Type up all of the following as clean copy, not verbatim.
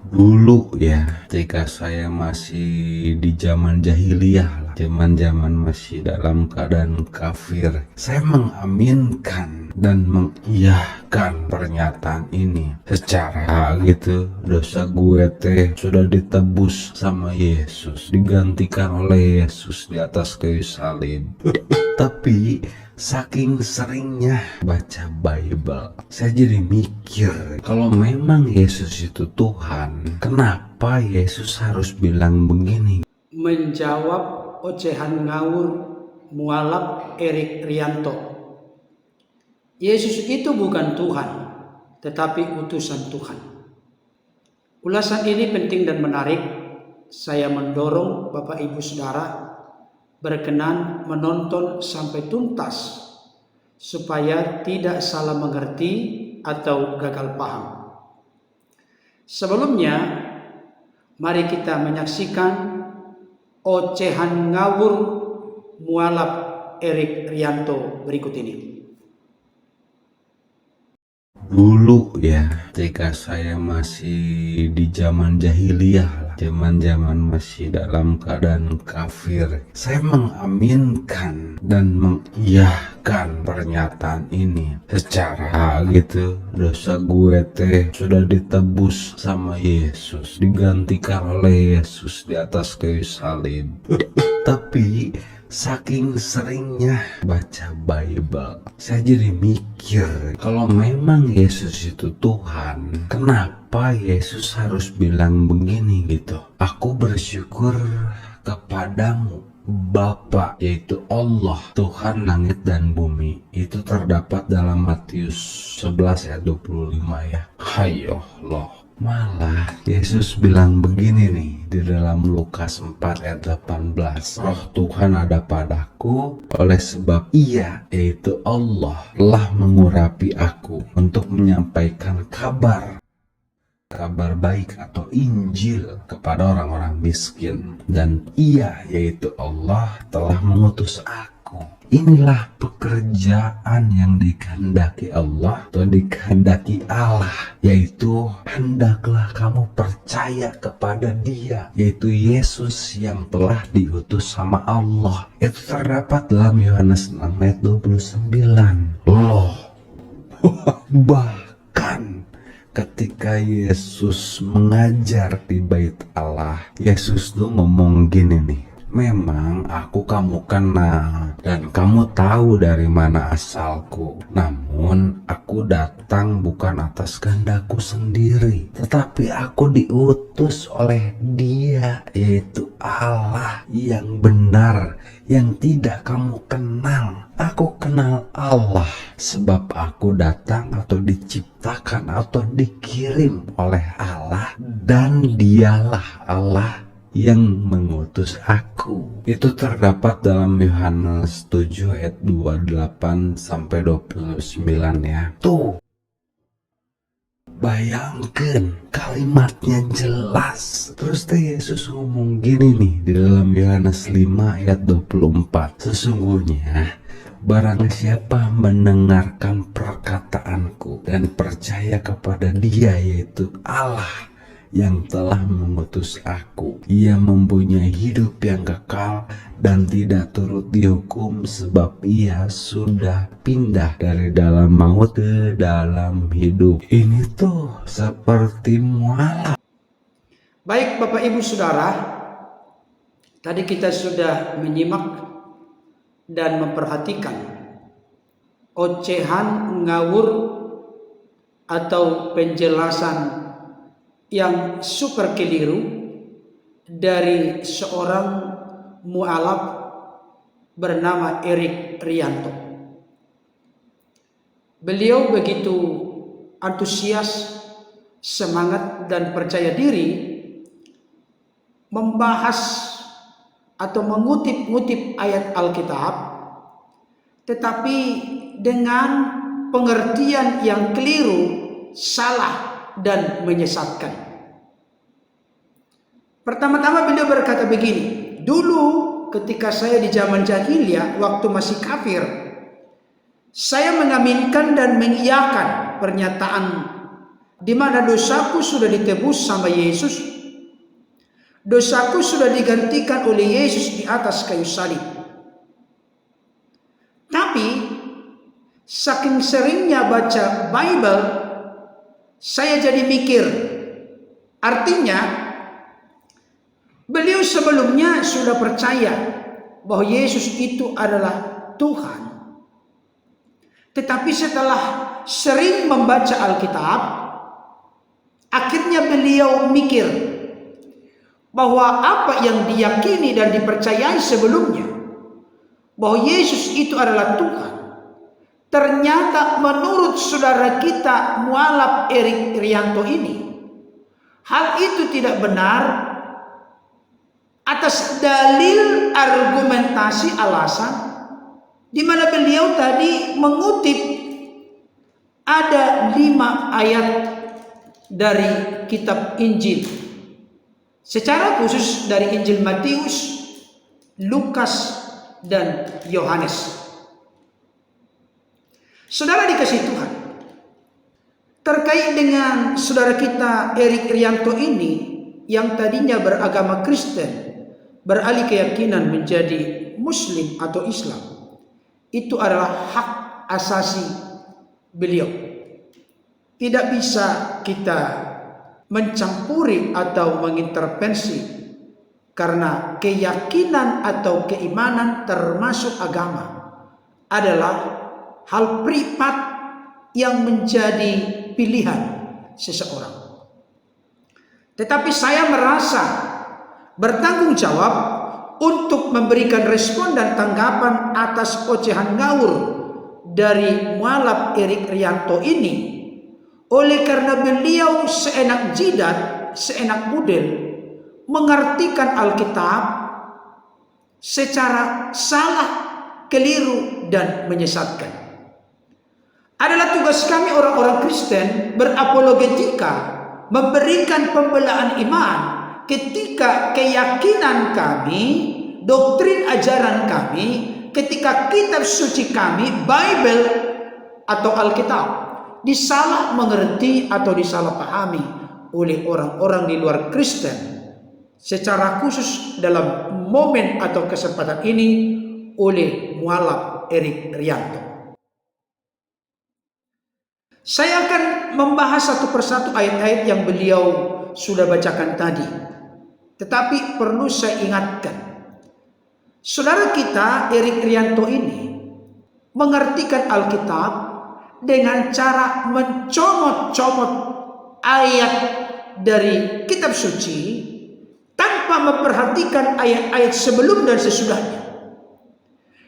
Dulu ya, ketika saya masih di zaman jahiliyah lah, zaman masih dalam keadaan kafir, saya mengaminkan dan mengiyakan pernyataan ini secara gitu, dosa gue teh sudah ditebus sama Yesus, digantikan oleh Yesus di atas kayu salib. Tapi saking seringnya baca Bible, saya jadi mikir, kalau memang Yesus itu Tuhan, kenapa Yesus harus bilang begini? Menjawab ocehan ngawur mualaf Erik Rianto. Yesus itu bukan Tuhan, tetapi utusan Tuhan. Ulasan ini penting dan menarik. Saya mendorong Bapak Ibu Saudara berkenan menonton sampai tuntas supaya tidak salah mengerti atau gagal paham. Sebelumnya, mari kita menyaksikan ocehan ngawur mualaf Erik Rianto berikut ini. Dulu ya, ketika saya masih di zaman jahiliyah lah, zaman masih dalam keadaan kafir, saya mengaminkan dan mengiyakan pernyataan ini secara gitu, dosa gue teh sudah ditebus sama Yesus, digantikan oleh Yesus di atas kayu salib. Tapi saking seringnya baca Bible, saya jadi mikir, kalau memang Yesus itu Tuhan, kenapa Yesus harus bilang begini gitu? Aku bersyukur kepadamu Bapa, yaitu Allah, Tuhan langit dan bumi. Itu terdapat dalam Matius 11 ayat 25 ya. Hayo Allah. Malah Yesus bilang begini nih di dalam Lukas 4 ayat 18, Roh Tuhan ada padaku, oleh sebab Ia, yaitu Allah, telah mengurapi aku untuk menyampaikan kabar baik atau Injil kepada orang-orang miskin, dan Ia, yaitu Allah, telah mengutus aku. Inilah pekerjaan yang dikehendaki Allah atau dikehendaki Allah, yaitu hendaklah kamu percaya kepada Dia, yaitu Yesus yang telah diutus sama Allah. Itu terdapat dalam Yohanes 6 ayat 29. Loh, bahkan ketika Yesus mengajar di bait Allah, Yesus tuh ngomong gini nih, memang aku kamu kenal dan kamu tahu dari mana asalku. Namun aku datang bukan atas kehendakku sendiri, tetapi aku diutus oleh Dia, yaitu Allah yang benar, yang tidak kamu kenal. Aku kenal Allah sebab aku datang atau diciptakan atau dikirim oleh Allah, dan Dialah Allah yang mengutus aku. Itu terdapat dalam Yohanes 7 ayat 28 sampai 29 ya. Tuh, bayangkan kalimatnya jelas. Terus Yesus ngomong gini nih di dalam Yohanes 5 ayat 24. Sesungguhnya barang siapa mendengarkan perkataanku dan percaya kepada Dia, yaitu Allah yang telah mengutus aku, ia mempunyai hidup yang kekal dan tidak turut dihukum, sebab ia sudah pindah dari dalam maut ke dalam hidup. Ini tuh seperti mualaf. Baik Bapak Ibu Saudara, tadi kita sudah menyimak dan memperhatikan ocehan ngawur atau penjelasan yang super keliru dari seorang mualaf bernama Erik Rianto. Beliau begitu antusias, semangat dan percaya diri membahas atau mengutip-ngutip ayat Alkitab, tetapi dengan pengertian yang keliru, salah, dan menyesatkan. Pertama-tama beliau berkata begini, dulu ketika saya di zaman jahiliyah, waktu masih kafir, saya mengaminkan dan mengiyakan pernyataan di mana dosaku sudah ditebus sama Yesus. Dosaku sudah digantikan oleh Yesus di atas kayu salib. Tapi saking seringnya baca Bible, saya jadi mikir, artinya beliau sebelumnya sudah percaya bahwa Yesus itu adalah Tuhan. Tetapi setelah sering membaca Alkitab, akhirnya beliau mikir bahwa apa yang diyakini dan dipercayai sebelumnya, bahwa Yesus itu adalah Tuhan, ternyata menurut saudara kita mualaf Erik Rianto ini, hal itu tidak benar atas dalil argumentasi alasan, di mana beliau tadi mengutip ada 5 ayat dari kitab Injil, secara khusus dari Injil Matius, Lukas, dan Yohanes. Saudara dikasih Tuhan, terkait dengan saudara kita Erik Rianto ini yang tadinya beragama Kristen, beralih keyakinan menjadi Muslim atau Islam, itu adalah hak asasi beliau. Tidak bisa kita mencampuri atau mengintervensi, karena keyakinan atau keimanan termasuk agama adalah hal privat yang menjadi pilihan seseorang. Tetapi saya merasa bertanggung jawab untuk memberikan respon dan tanggapan atas ocehan ngawur dari mualaf Erik Rianto ini, oleh karena beliau seenak jidat, seenak budel mengartikan Alkitab secara salah, keliru, dan menyesatkan. Adalah tugas kami orang-orang Kristen berapologetika, memberikan pembelaan iman ketika keyakinan kami, doktrin ajaran kami, ketika kitab suci kami, Bible atau Alkitab, disalah mengerti atau disalah pahami oleh orang-orang di luar Kristen, secara khusus dalam momen atau kesempatan ini oleh mualaf Erik Rianto. Saya akan membahas satu persatu ayat-ayat yang beliau sudah bacakan tadi. Tetapi perlu saya ingatkan, saudara kita Erik Rianto ini mengartikan Alkitab dengan cara mencomot-comot ayat dari kitab suci tanpa memperhatikan ayat-ayat sebelum dan sesudahnya.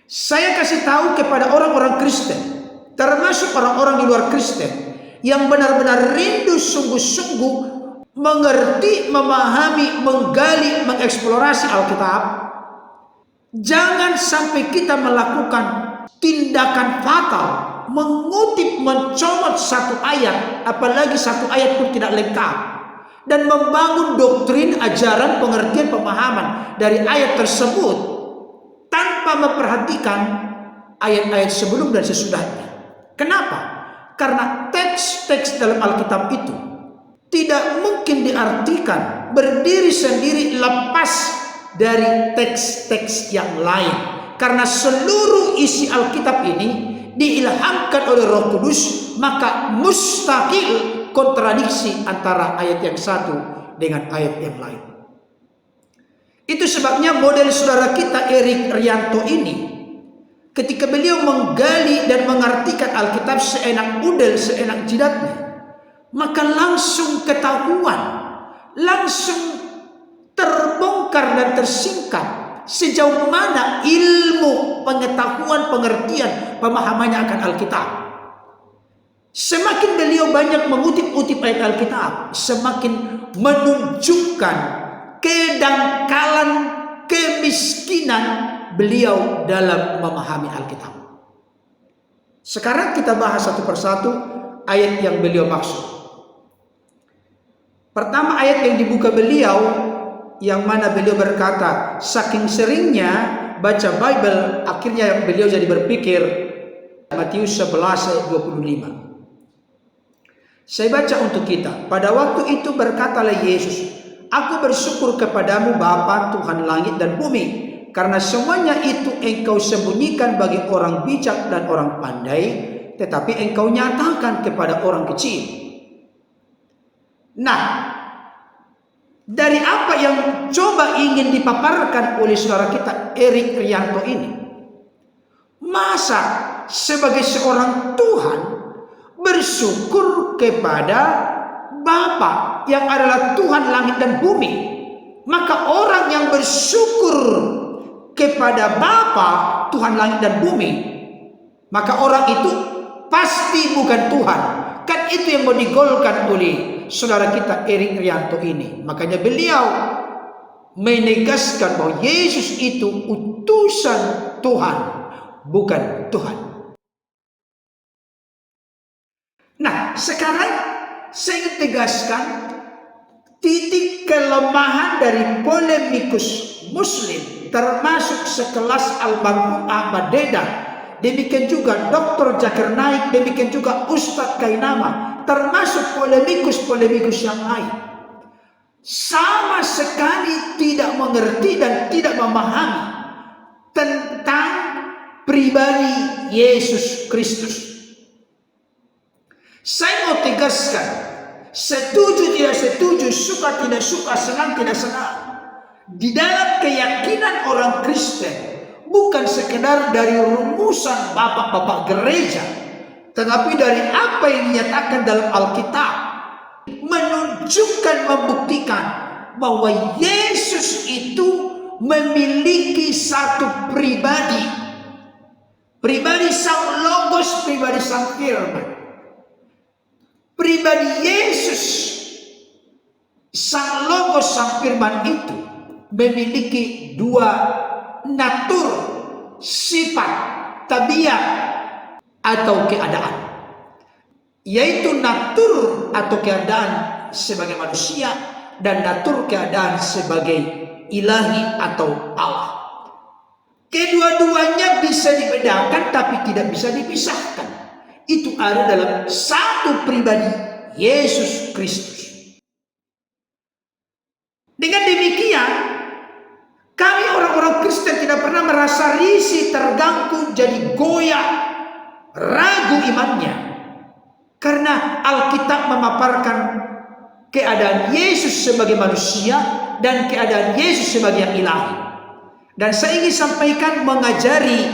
Saya kasih tahu kepada orang-orang Kristen, termasuk orang-orang di luar Kristen, yang benar-benar rindu sungguh-sungguh mengerti, memahami, menggali, mengeksplorasi Alkitab, jangan sampai kita melakukan tindakan fatal, mengutip, mencomot satu ayat, apalagi satu ayat pun tidak lengkap, dan membangun doktrin, ajaran, pengertian, pemahaman dari ayat tersebut tanpa memperhatikan ayat-ayat sebelum dan sesudahnya. Kenapa? Karena teks-teks dalam Alkitab itu tidak mungkin diartikan berdiri sendiri lepas dari teks-teks yang lain, karena seluruh isi Alkitab ini diilhamkan oleh Roh Kudus, maka mustahil kontradiksi antara ayat yang satu dengan ayat yang lain. Itu sebabnya model saudara kita Erik Rianto ini, ketika beliau menggali dan mengartikan Alkitab seenak udel, seenak jidatnya, maka langsung ketahuan, langsung terbongkar dan tersingkap sejauh mana ilmu, pengetahuan, pengertian, pemahamannya akan Alkitab. Semakin beliau banyak mengutip-utip ayat Alkitab, semakin menunjukkan kedangkalan, kemiskinan beliau dalam memahami Alkitab. Sekarang kita bahas satu persatu ayat yang beliau maksud. Pertama, ayat yang dibuka beliau, yang mana beliau berkata, saking seringnya baca Bible, akhirnya beliau jadi berpikir, Matius 11 ayat 25. Saya baca untuk kita. Pada waktu itu berkatalah Yesus, "Aku bersyukur kepadamu Bapa Tuhan langit dan bumi, karena semuanya itu engkau sembunyikan bagi orang bijak dan orang pandai, tetapi engkau nyatakan kepada orang kecil." Nah, dari apa yang coba ingin dipaparkan oleh saudara kita Erik Rianto ini? Masa sebagai seorang Tuhan bersyukur kepada Bapa yang adalah Tuhan langit dan bumi? Maka orang yang bersyukur kepada Bapa Tuhan langit dan bumi, maka orang itu pasti bukan Tuhan. Kan itu yang mau digolkan oleh saudara kita Erik Rianto ini. Makanya beliau menegaskan bahwa Yesus itu utusan Tuhan, bukan Tuhan. Nah, sekarang saya ingin tegaskan titik kelemahan dari polemikus Muslim, termasuk sekelas almarhum Ahmad Dedan, demikian juga Dr. Zakir Naik, demikian juga Ustadz Kainama, termasuk polemikus-polemikus yang lain, sama sekali tidak mengerti dan tidak memahami tentang pribadi Yesus Kristus. Saya mau tegaskan, setuju tidak setuju, suka tidak suka, senang tidak senang, di dalam keyakinan orang Kristen bukan sekedar dari rumusan bapak-bapak gereja, tetapi dari apa yang dinyatakan dalam Alkitab, menunjukkan, membuktikan bahwa Yesus itu memiliki satu pribadi, pribadi Sang Logos, pribadi Sang Firman. Pribadi Yesus, Sang Logos, Sang Firman itu memiliki dua natur, sifat, tabiat atau keadaan, yaitu natur atau keadaan sebagai manusia dan natur keadaan sebagai ilahi atau Allah. Kedua-duanya bisa dibedakan tapi tidak bisa dipisahkan. Itu ada dalam satu pribadi Yesus Kristus. Dengan demikian, kami orang-orang Kristen tidak pernah merasa risih, terganggu, jadi goyah, ragu imannya. Karena Alkitab memaparkan keadaan Yesus sebagai manusia dan keadaan Yesus sebagai yang ilahi. Dan saya ingin sampaikan, mengajari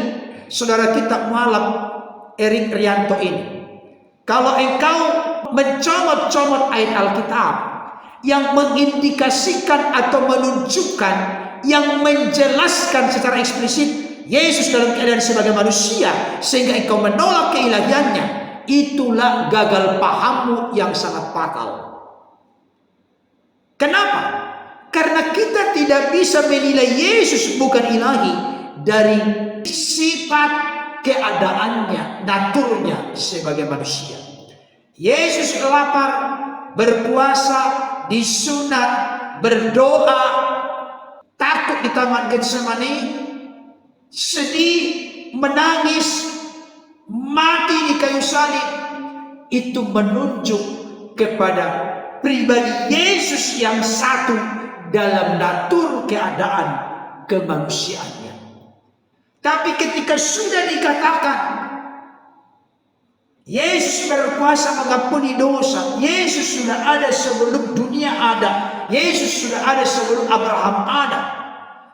saudara kita mualaf Erik Rianto ini, kalau engkau mencomot-comot ayat Alkitab yang mengindikasikan atau menunjukkan, yang menjelaskan secara eksplisit Yesus dalam keadaan sebagai manusia, sehingga engkau menolak keilahiannya, itulah gagal pahammu yang sangat fatal. Kenapa? Karena kita tidak bisa menilai Yesus bukan ilahi dari sifat keadaannya, naturnya sebagai manusia. Yesus lapar, berpuasa, disunat, berdoa, takut di taman Getsemani, sedih, menangis, mati di kayu salib. Itu menunjuk kepada pribadi Yesus yang satu dalam natur keadaan kemanusiaannya. Tapi ketika sudah dikatakan Yesus berkuasa mengampuni dosa, Yesus sudah ada sebelum dunia ada, Yesus sudah ada sebelum Abraham ada,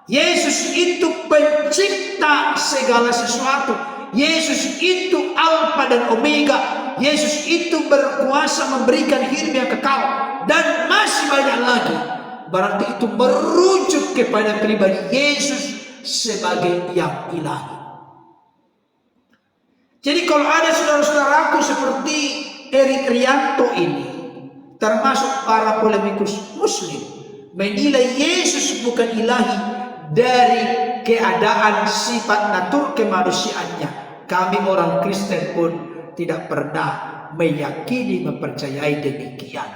Yesus itu pencipta segala sesuatu, Yesus itu Alfa dan Omega, Yesus itu berkuasa memberikan hidup yang kekal, dan masih banyak lagi. Berarti itu merujuk kepada pribadi Yesus sebagai yang ilahi. Jadi kalau ada saudara-saudaraku seperti Erik Rianto ini, termasuk para polemikus Muslim, menilai Yesus bukan ilahi dari keadaan sifat natur kemanusiaannya, kami orang Kristen pun tidak pernah meyakini, mempercayai demikian.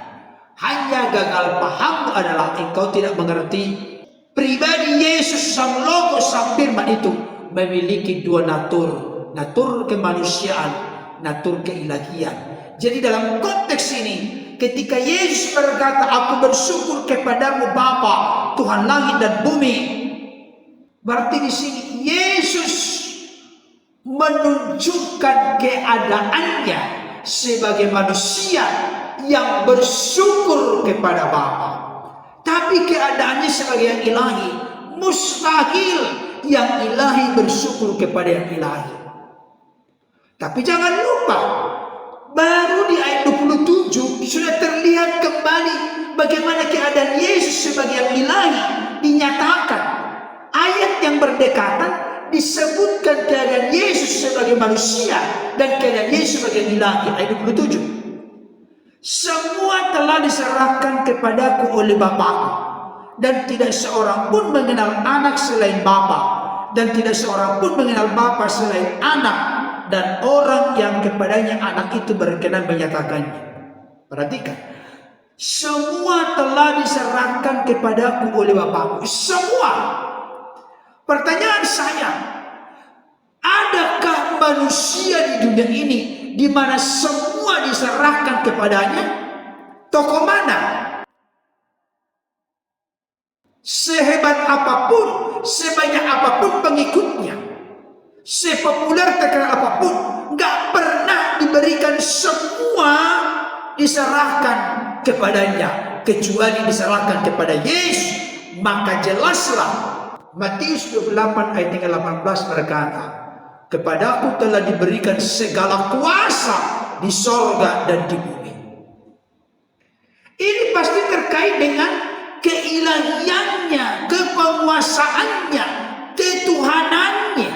Hanya gagal paham adalah engkau tidak mengerti pribadi Yesus Sang Logos, Sang Firman itu memiliki dua natur, natur kemanusiaan, natur keilahian. Jadi dalam konteks ini, ketika Yesus berkata, aku bersyukur kepadamu Bapa, Tuhan langit dan bumi, berarti di sini Yesus menunjukkan keadaannya sebagai manusia yang bersyukur kepada Bapa. Tapi keadaannya sebagai yang ilahi, mustahil yang ilahi bersyukur kepada yang ilahi. Tapi jangan lupa, baru di ayat 27 sudah terlihat kembali bagaimana keadaan Yesus sebagai yang ilahi dinyatakan. Ayat yang berdekatan disebutkan keadaan Yesus sebagai manusia dan keadaan Yesus sebagai yang ilahi. Ayat 27. Semua telah diserahkan kepadaku oleh Bapakku, dan tidak seorang pun mengenal anak selain Bapa, dan tidak seorang pun mengenal Bapa selain anak, dan orang yang kepadanya anak itu berkenan menyatakannya. Perhatikan, semua telah diserahkan kepadaku oleh Bapakku. Semua. Pertanyaan saya, adakah manusia di dunia ini di mana semua diserahkan kepadanya? Tokoh mana? Sehebat apapun, sebanyak apapun pengikutnya, sepopuler terkenal apapun, gak pernah diberikan semua diserahkan kepadanya, kecuali diserahkan kepada Yesus. Maka jelaslah Matius 28 ayat 18 berkata, kepadaku telah diberikan segala kuasa di sorga dan di bumi. Ini pasti terkait dengan keilahiannya, kepenguasaannya, ketuhanannya.